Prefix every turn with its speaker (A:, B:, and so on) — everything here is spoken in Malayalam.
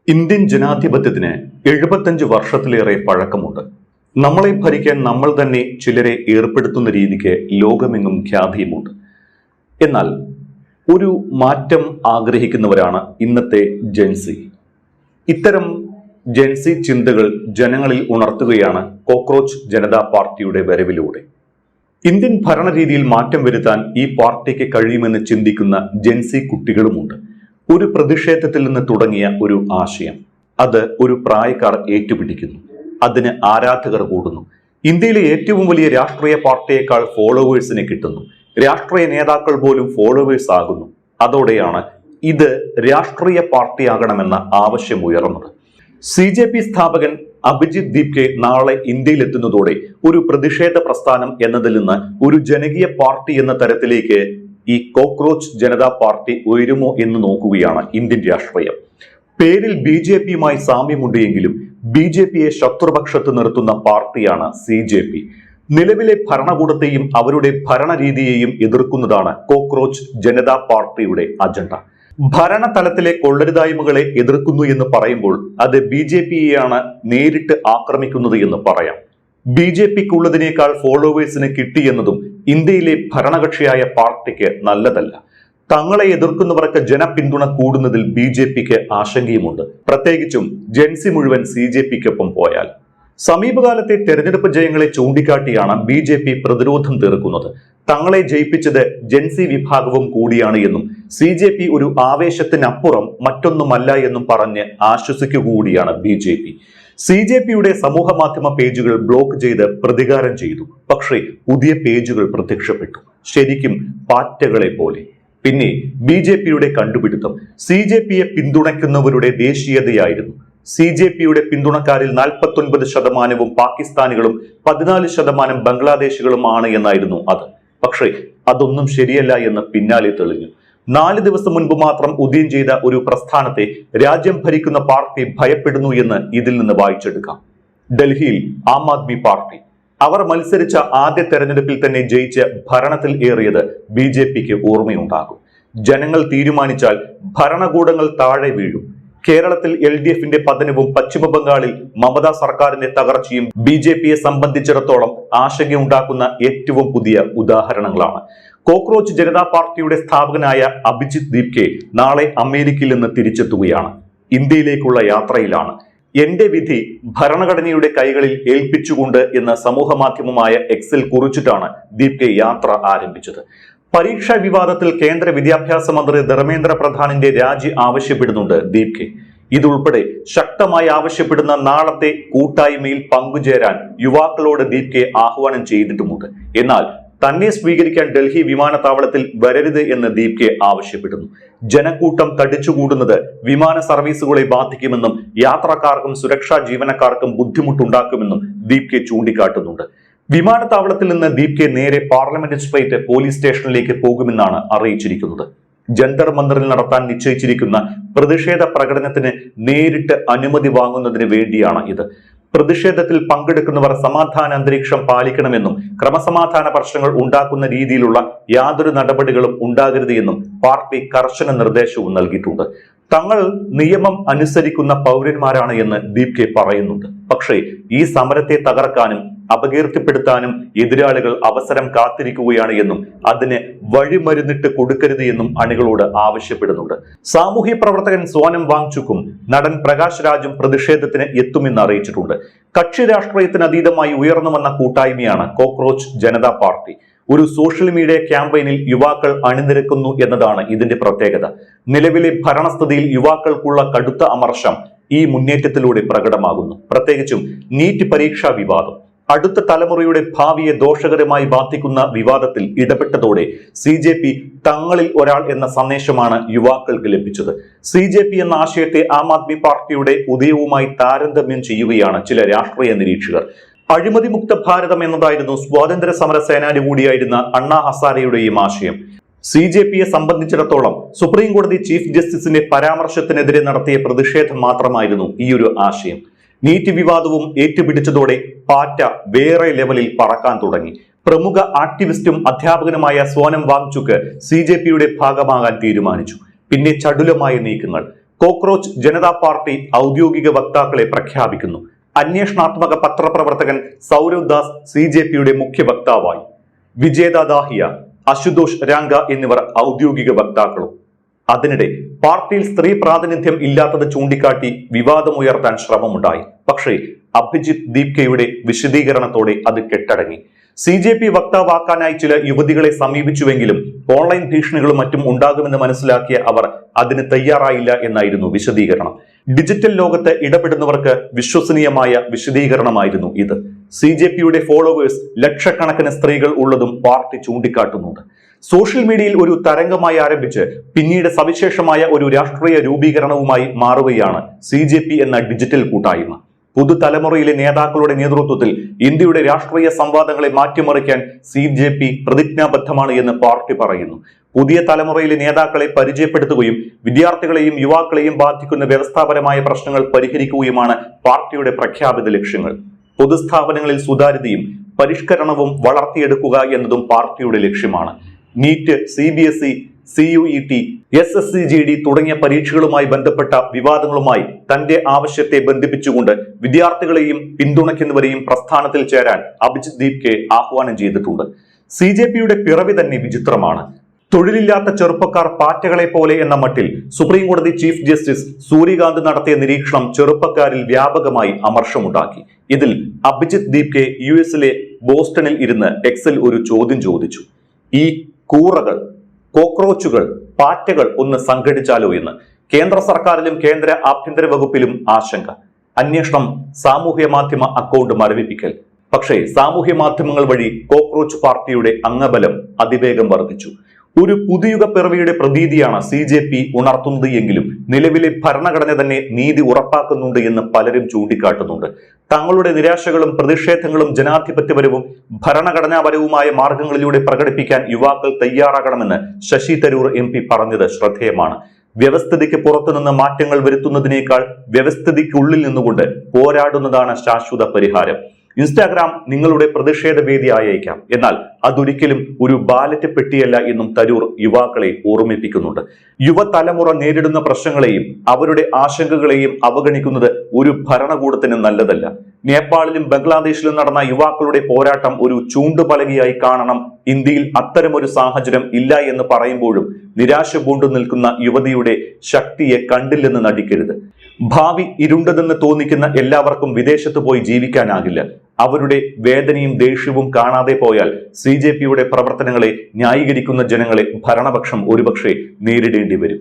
A: ഇന്ത്യൻ ജനാധിപത്യത്തിന് 75 വർഷത്തിലേറെ പഴക്കമുണ്ട്. നമ്മളെ ഭരിക്കാൻ നമ്മൾ തന്നെ ചിലരെ ഏർപ്പെടുത്തുന്ന രീതിക്ക് ലോകമെങ്ങും ഖ്യാതിയുമുണ്ട്. എന്നാൽ ഒരു മാറ്റം ആഗ്രഹിക്കുന്നവരാണ് ഇന്നത്തെ ജെൻസി. ഇത്തരം ജെൻസി ചിന്തകൾ ജനങ്ങളിൽ ഉണർത്തുകയാണ് കോക്രോച്ച് ജനതാ പാർട്ടിയുടെ വരവിലൂടെ. ഇന്ത്യൻ ഭരണരീതിയിൽ മാറ്റം വരുത്താൻ ഈ പാർട്ടിക്ക് കഴിയുമെന്ന് ചിന്തിക്കുന്ന ജെൻസി കുട്ടികളുമുണ്ട്. ഒരു പ്രതിഷേധത്തിൽ നിന്ന് തുടങ്ങിയ ഒരു ആശയം അത് ഒരു പ്രായക്കാർ ഏറ്റുപിടിക്കുന്നു. അതിന് ആരാധകർ കൂടുന്നു. ഇന്ത്യയിലെ ഏറ്റവും വലിയ രാഷ്ട്രീയ പാർട്ടിയേക്കാൾ ഫോളോവേഴ്സിനെ കിട്ടുന്നു. രാഷ്ട്രീയ നേതാക്കൾ പോലും ഫോളോവേഴ്സ് ആകുന്നു. അതോടെയാണ് ഇത് രാഷ്ട്രീയ പാർട്ടിയാകണമെന്ന ആവശ്യം ഉയർന്നത്. CJP സ്ഥാപകൻ അഭിജിത് ദീപ്കെ നാളെ ഇന്ത്യയിലെത്തുന്നതോടെ ഒരു പ്രതിഷേധ പ്രസ്ഥാനം എന്നതിൽ നിന്ന് ഒരു ജനകീയ പാർട്ടി എന്ന തരത്തിലേക്ക് ഈ കോക്രോച്ച് ജനതാ പാർട്ടി ഉയരുമോ എന്ന് നോക്കുകയാണ് ഇന്ത്യൻ രാഷ്ട്രീയം. പേരിൽ BJPയുമായി സാമ്യമുണ്ട് എങ്കിലും BJPയെ ശത്രുപക്ഷത്ത് നിർത്തുന്ന പാർട്ടിയാണ് CJP. നിലവിലെ ഭരണകൂടത്തെയും അവരുടെ ഭരണരീതിയെയും എതിർക്കുന്നതാണ് കോക്രോച്ച് ജനതാ പാർട്ടിയുടെ അജണ്ട. ഭരണതലത്തിലെ കൊള്ളരുതായ്മകളെ എതിർക്കുന്നു എന്ന് പറയുമ്പോൾ അത് BJPയെയാണ് നേരിട്ട് ആക്രമിക്കുന്നത് എന്ന് പറയാം. BJPക്കുള്ളതിനേക്കാൾ ഫോളോവേഴ്സിന് കിട്ടിയെന്നതും ഇന്ത്യയിലെ ഭരണകക്ഷിയായ പാർട്ടിക്ക് നല്ലതല്ല. തങ്ങളെ എതിർക്കുന്നവർക്ക് ജനപിന്തുണ കൂടുന്നതിൽ BJPക്ക് ആശങ്കയുമുണ്ട്. പ്രത്യേകിച്ചും ജെൻസി മുഴുവൻ CJPക്കൊപ്പം പോയാൽ. സമീപകാലത്തെ തെരഞ്ഞെടുപ്പ് ജയങ്ങളെ ചൂണ്ടിക്കാട്ടിയാണ് BJP പ്രതിരോധം തീർക്കുന്നത്. തങ്ങളെ ജയിപ്പിച്ചത് ജെൻസി വിഭാഗവും കൂടിയാണ് എന്നും CJP ഒരു ആവേശത്തിനപ്പുറം മറ്റൊന്നുമല്ല എന്നും പറഞ്ഞ് ആശ്വസിക്കുകകൂടിയാണ് BJP. CJPയുടെ സമൂഹ മാധ്യമ പേജുകൾ ബ്ലോക്ക് ചെയ്ത് പ്രതികാരം ചെയ്തു. പക്ഷേ പുതിയ പേജുകൾ പ്രത്യക്ഷപ്പെട്ടു, ശരിക്കും പാറ്റകളെ പോലെ. പിന്നെ BJPയുടെ കണ്ടുപിടുത്തം CJPയെ പിന്തുണയ്ക്കുന്നവരുടെ ദേശീയതയായിരുന്നു. CJPയുടെ പിന്തുണക്കാരിൽ 49% പാകിസ്ഥാനികളും 14% ബംഗ്ലാദേശികളുമാണ് എന്നായിരുന്നു അത്. പക്ഷേ അതൊന്നും ശരിയല്ല എന്ന് പിന്നാലെ തെളിഞ്ഞു. 4 ദിവസം മുൻപ് മാത്രം ഉദയം ചെയ്ത ഒരു പ്രസ്ഥാനത്തെ രാജ്യം ഭരിക്കുന്ന പാർട്ടി ഭയപ്പെടുന്നു എന്ന് ഇതിൽ നിന്ന് വായിച്ചെടുക്കാം. ഡൽഹിയിൽ ആം ആദ്മി പാർട്ടി അവർ മത്സരിച്ച ആദ്യ തെരഞ്ഞെടുപ്പിൽ തന്നെ ജയിച്ച് ഭരണത്തിൽ ഏറിയത് BJPക്ക് ഓർമ്മയുണ്ടാകും. ജനങ്ങൾ തീരുമാനിച്ചാൽ ഭരണകൂടങ്ങൾ താഴെ വീഴും. കേരളത്തിൽ LDFന്റെ പതനവും പശ്ചിമ ബംഗാളിൽ മമതാ സർക്കാരിന്റെ തകർച്ചയും BJPയെ സംബന്ധിച്ചിടത്തോളം ആശങ്കയുണ്ടാക്കുന്ന ഏറ്റവും പുതിയ ഉദാഹരണങ്ങളാണ്. കോക്രോച്ച് ജനതാ പാർട്ടിയുടെ സ്ഥാപകനായ അഭിജിത് ദീപ്കെ നാളെ അമേരിക്കയിൽ നിന്ന് തിരിച്ചെത്തുകയാണ്. ഇന്ത്യയിലേക്കുള്ള യാത്രയിലാണ്. എന്റെ വിധി ഭരണഘടനയുടെ കൈകളിൽ ഏൽപ്പിച്ചുകൊണ്ട് എന്ന സമൂഹ മാധ്യമമായ Xൽ കുറിച്ചിട്ടാണ് ദീപ്കെ യാത്ര ആരംഭിച്ചത്. പരീക്ഷാ വിവാദത്തിൽ കേന്ദ്ര വിദ്യാഭ്യാസ മന്ത്രി ധർമ്മേന്ദ്ര പ്രധാനിന്റെ രാജി ആവശ്യപ്പെടുന്നുണ്ട് ദീപ്കെ. ഇതുൾപ്പെടെ ശക്തമായി ആവശ്യപ്പെടുന്ന നാളത്തെ കൂട്ടായ്മയിൽ പങ്കുചേരാൻ യുവാക്കളോട് ദീപ്കെ ആഹ്വാനം ചെയ്തിട്ടുമുണ്ട്. എന്നാൽ തന്നെ സ്വീകരിക്കാൻ ഡൽഹി വിമാനത്താവളത്തിൽ വരരുത് എന്ന് ദീപ്കെ ആവശ്യപ്പെടുന്നു. ജനക്കൂട്ടം തടിച്ചുകൂടുന്നത് വിമാന സർവീസുകളെ ബാധിക്കുമെന്നും യാത്രക്കാർക്കും സുരക്ഷാ ജീവനക്കാർക്കും ബുദ്ധിമുട്ടുണ്ടാക്കുമെന്നും ദീപ്കെ ചൂണ്ടിക്കാട്ടുന്നുണ്ട്. വിമാനത്താവളത്തിൽ നിന്ന് ദീപ്കെ നേരെ പാർലമെന്റ് സ്ട്രീറ്റ് പോലീസ് സ്റ്റേഷനിലേക്ക് പോകുമെന്നാണ് അറിയിച്ചിരിക്കുന്നത്. ജന്തർ മന്ദറിൽ നടത്താൻ നിശ്ചയിച്ചിരിക്കുന്ന പ്രതിഷേധ പ്രകടനത്തിന് നേരിട്ട് അനുമതി വാങ്ങുന്നതിന് വേണ്ടിയാണ് ഇത്. പ്രതിഷേധത്തിൽ പങ്കെടുക്കുന്നവർ സമാധാന അന്തരീക്ഷം പാലിക്കണമെന്നും ക്രമസമാധാന പ്രശ്നങ്ങൾ ഉണ്ടാക്കുന്ന രീതിയിലുള്ള യാതൊരു നടപടികളും ഉണ്ടാകരുത് എന്നും പാർട്ടി കർശന നിർദ്ദേശവും നൽകിയിട്ടുണ്ട്. തങ്ങൾ നിയമം അനുസരിക്കുന്ന പൗരന്മാരാണ് എന്ന് ദീപ്കെ പറയുന്നുണ്ട്. പക്ഷേ ഈ സമരത്തെ തകർക്കാനും അപകീർത്തിപ്പെടുത്താനും എതിരാളികൾ അവസരം കാത്തിരിക്കുകയാണ് എന്നും അതിന് വഴിമരുന്നിട്ട് കൊടുക്കരുത് എന്നും അണികളോട് ആവശ്യപ്പെടുന്നുണ്ട്. സാമൂഹ്യ പ്രവർത്തകൻ സോനം വാങ്ചുക്കും നടൻ പ്രകാശ് രാജും പ്രതിഷേധത്തിന് എത്തുമെന്ന് അറിയിച്ചിട്ടുണ്ട്. കക്ഷി രാഷ്ട്രീയത്തിന് അതീതമായി ഉയർന്നു വന്ന കൂട്ടായ്മയാണ് കോക്രോച്ച് ജനതാ പാർട്ടി. ഒരു സോഷ്യൽ മീഡിയ ക്യാമ്പയിനിൽ യുവാക്കൾ അണിനിരക്കുന്നു എന്നതാണ് ഇതിന്റെ പ്രത്യേകത. നിലവിലെ ഭരണസ്ഥിതിയിൽ യുവാക്കൾക്കുള്ള കടുത്ത അമർഷം ഈ മുന്നേറ്റത്തിലൂടെ പ്രകടമാകുന്നു. പ്രത്യേകിച്ചും നീറ്റ് പരീക്ഷാ വിവാദം അടുത്ത തലമുറയുടെ ഭാവിയെ ദോഷകരമായി ബാധിക്കുന്ന വിവാദത്തിൽ ഇടപെട്ടതോടെ CJP തങ്ങളിൽ ഒരാൾ എന്ന സന്ദേശമാണ് യുവാക്കൾക്ക് ലഭിച്ചത്. CJP എന്ന ആശയത്തെ ആം ആദ്മി പാർട്ടിയുടെ ഉദയവുമായി താരതമ്യം ചെയ്യുകയാണ് ചില രാഷ്ട്രീയ നിരീക്ഷകർ. അഴിമതിമുക്ത ഭാരതം എന്നതായിരുന്നു സ്വാതന്ത്ര്യ സമര സേനാനി കൂടിയായിരുന്ന അണ്ണാ ഹസാരെയുടെയും ആശയം. CJPയെ സംബന്ധിച്ചിടത്തോളം സുപ്രീം കോടതി ചീഫ് ജസ്റ്റിസിന്റെ പരാമർശത്തിനെതിരെ നടത്തിയ പ്രതിഷേധം മാത്രമായിരുന്നു ഈ ഒരു ആശയം. നീറ്റ് വിവാദവും ഏറ്റുപിടിച്ചതോടെ പാറ്റ വേറെ ലെവലിൽ പറക്കാൻ തുടങ്ങി. പ്രമുഖ ആക്ടിവിസ്റ്റും അധ്യാപകനുമായ സോനം വാങ്ചുക്ക് CJPയുടെ ഭാഗമാകാൻ തീരുമാനിച്ചു. പിന്നെ ചടുലമായ നീക്കങ്ങൾ. കോക്രോച്ച് ജനതാ പാർട്ടി ഔദ്യോഗിക വക്താക്കളെ പ്രഖ്യാപിക്കുന്നു. അന്വേഷണാത്മക പത്രപ്രവർത്തകൻ സൗരവ് ദാസ് CJPയുടെ മുഖ്യ വക്താവായി. വിജേത ദാഹിയ, അശുതോഷ് രാങ്ക എന്നിവർ ഔദ്യോഗിക വക്താക്കളും. അതിനിടെ പാർട്ടിയിൽ സ്ത്രീ പ്രാതിനിധ്യം ഇല്ലാത്തത് ചൂണ്ടിക്കാട്ടി വിവാദമുയർത്താൻ ശ്രമമുണ്ടായി. പക്ഷേ അഭിജിത്ത് ദീപ്കയുടെ വിശദീകരണത്തോടെ അത് കെട്ടടങ്ങി. CJP വക്താവാക്കാനായി ചില യുവതികളെ സമീപിച്ചുവെങ്കിലും ഓൺലൈൻ ഭീഷണികളും മറ്റും ഉണ്ടാകുമെന്ന് മനസ്സിലാക്കിയ അവർ അതിന് തയ്യാറായില്ല എന്നായിരുന്നു വിശദീകരണം. ഡിജിറ്റൽ ലോകത്ത് ഇടപെടുന്നവർക്ക് വിശ്വസനീയമായ വിശദീകരണമായിരുന്നു ഇത്. CJPയുടെ ഫോളോവേഴ്സ് ലക്ഷക്കണക്കിന് സ്ത്രീകൾ ഉള്ളതും പാർട്ടി ചൂണ്ടിക്കാട്ടുന്നുണ്ട്. സോഷ്യൽ മീഡിയയിൽ ഒരു തരംഗമായി ആരംഭിച്ച് പിന്നീട് സവിശേഷമായ ഒരു രാഷ്ട്രീയ രൂപീകരണവുമായി മാറുകയാണ് CJP എന്ന ഡിജിറ്റൽ കൂട്ടായ്മ. പുതുതലമുറയിലെ നേതാക്കളുടെ നേതൃത്വത്തിൽ ഇന്ത്യയുടെ രാഷ്ട്രീയ സംവാദങ്ങളെ മാറ്റിമറിക്കാൻ CJP പ്രതിജ്ഞാബദ്ധമാണ് എന്ന് പാർട്ടി പറയുന്നു. പുതിയ തലമുറയിലെ നേതാക്കളെ പരിചയപ്പെടുത്തുകയും വിദ്യാർത്ഥികളെയും യുവാക്കളെയും ബാധിക്കുന്ന വ്യവസ്ഥാപരമായ പ്രശ്നങ്ങൾ പരിഹരിക്കുകയുമാണ് പാർട്ടിയുടെ പ്രഖ്യാപിത ലക്ഷ്യങ്ങൾ. പൊതുസ്ഥാപനങ്ങളിൽ സുതാര്യതയും പരിഷ്കരണവും വളർത്തിയെടുക്കുക എന്നതും പാർട്ടിയുടെ ലക്ഷ്യമാണ്. നീറ്റ്, CBSE, CUET, SSCGD തുടങ്ങിയ പരീക്ഷകളുമായി ബന്ധപ്പെട്ട വിവാദങ്ങളുമായി തന്റെ ആവശ്യത്തെ ബന്ധിപ്പിച്ചുകൊണ്ട് വിദ്യാർത്ഥികളെയും പിന്തുണയ്ക്കുന്നവരെയും പ്രസ്ഥാനത്തിൽ ചേരാൻ അഭിജിത്ത് ദീപ്കെ ആഹ്വാനം ചെയ്തിട്ടുണ്ട്. CJPയുടെ പിറവി തന്നെ വിചിത്രമാണ്. തൊഴിലില്ലാത്ത ചെറുപ്പക്കാർ പാറ്റകളെ പോലെ എന്ന മട്ടിൽ സുപ്രീം കോടതി ചീഫ് ജസ്റ്റിസ് സൂര്യകാന്ത് നടത്തിയ നിരീക്ഷണം ചെറുപ്പക്കാരിൽ വ്യാപകമായി അമർഷമുണ്ടാക്കി. ഇതിൽ അഭിജിത്ത് ദീപ്കെ US ബോസ്റ്റണിൽ ഇരുന്ന് എക്സിൽ ഒരു ചോദ്യം ചോദിച്ചു. ഈ കൂറകൾ, കോക്രോച്ചുകൾ, പാറ്റകൾ ഒന്ന് സംഘടിച്ചാലോ എന്ന്. കേന്ദ്ര സർക്കാരിലും കേന്ദ്ര ആഭ്യന്തര വകുപ്പിലും ആശങ്ക. അന്വേഷണം സാമൂഹ്യ മാധ്യമ അക്കൗണ്ട് മരവിപ്പിക്കൽ. പക്ഷേ സാമൂഹ്യ മാധ്യമങ്ങൾ വഴി കോക്രോച്ച് പാർട്ടിയുടെ അംഗബലം അതിവേഗം വർദ്ധിച്ചു. ഒരു പുതുയുഗ പിറവിയുടെ പ്രതീതിയാണ് CJP ഉണർത്തുന്നത് എങ്കിലും നിലവിലെ ഭരണഘടന തന്നെ നീതി ഉറപ്പാക്കുന്നുണ്ട് എന്ന് പലരും ചൂണ്ടിക്കാട്ടുന്നുണ്ട്. തങ്ങളുടെ നിരാശകളും പ്രതിഷേധങ്ങളും ജനാധിപത്യപരവും ഭരണഘടനാപരവുമായ മാർഗങ്ങളിലൂടെ പ്രകടിപ്പിക്കാൻ യുവാക്കൾ തയ്യാറാകണമെന്ന് ശശി തരൂർ MP പറഞ്ഞത് ശ്രദ്ധേയമാണ്. വ്യവസ്ഥിതിക്ക് പുറത്തുനിന്ന് മാറ്റങ്ങൾ വരുത്തുന്നതിനേക്കാൾ വ്യവസ്ഥിതിക്കുള്ളിൽ നിന്നുകൊണ്ട് പോരാടുന്നതാണ് ശാശ്വത പരിഹാരം. ഇൻസ്റ്റാഗ്രാം നിങ്ങളുടെ പ്രതിഷേധ വേദി ആയേക്കാം, എന്നാൽ അതൊരിക്കലും ഒരു ബാലറ്റ് പെട്ടിയല്ല എന്നും തരൂർ യുവാക്കളെ ഓർമ്മിപ്പിക്കുന്നുണ്ട്. യുവതലമുറ നേരിടുന്ന പ്രശ്നങ്ങളെയും അവരുടെ ആശങ്കകളെയും അവഗണിക്കുന്നത് ഒരു ഭരണകൂടത്തിന് നല്ലതല്ല. നേപ്പാളിലും ബംഗ്ലാദേശിലും നടന്ന യുവാക്കളുടെ പോരാട്ടം ഒരു ചൂണ്ടുപലകയായി കാണണം. ഇന്ത്യയിൽ അത്തരമൊരു സാഹചര്യം ഇല്ല എന്ന് പറയുമ്പോഴും നിരാശ പൂണ്ടു നിൽക്കുന്ന യുവതിയുടെ ശക്തിയെ കണ്ടില്ലെന്ന് നടിക്കരുത്. ഭാവി ഇരുണ്ടതെന്ന് തോന്നിക്കുന്ന എല്ലാവർക്കും വിദേശത്ത് പോയി ജീവിക്കാനാകില്ല. അവരുടെ വേദനയും ദേഷ്യവും കാണാതെ പോയാൽ CJPയുടെ പ്രവർത്തനങ്ങളെ ന്യായീകരിക്കുന്ന ജനങ്ങളെ ഭരണപക്ഷം ഒരുപക്ഷെ നേരിടേണ്ടി വരും.